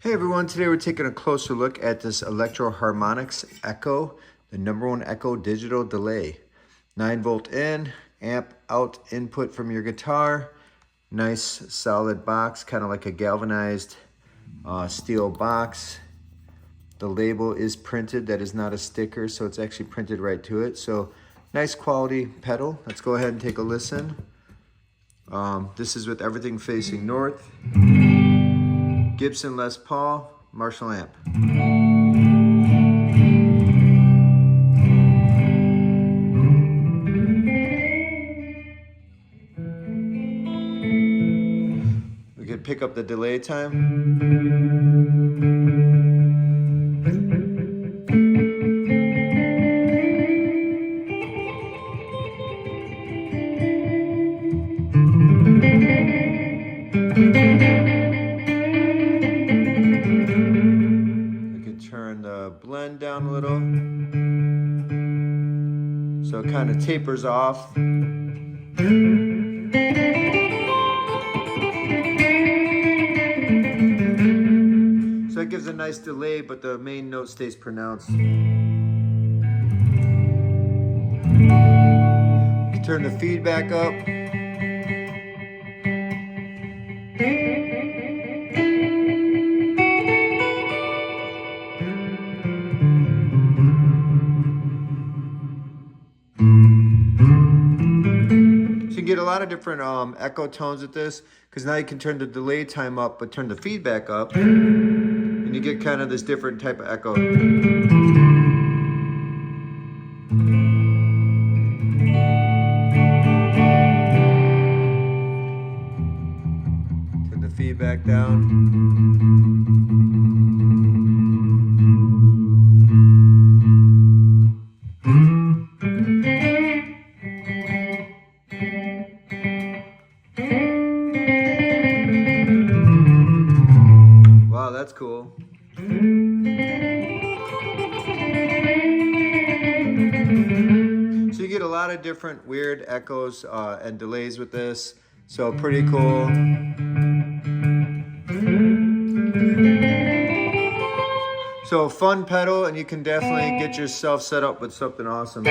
Hey everyone, today we're taking a closer look at this Electro Harmonix Echo, the #1 Echo digital delay. 9-volt in, amp out input from your guitar. Nice solid box, kind of like a galvanized steel box. The label is printed, that is not a sticker, so it's actually printed right to it. So nice quality pedal. Let's go ahead and take a listen. This is with everything facing north. Gibson Les Paul, Marshall amp. We could pick up the delay time. Turn the blend down a little so it kind of tapers off. So it gives a nice delay, but the main note stays pronounced. Turn the feedback up. So you get a lot of different echo tones with this, because now you can turn the delay time up, but turn the feedback up, and you get kind of this different type of echo. Turn the feedback down. Wow, that's cool. So you get a lot of different weird echoes and delays with this. So pretty cool. So fun pedal, and you can definitely get yourself set up with something awesome.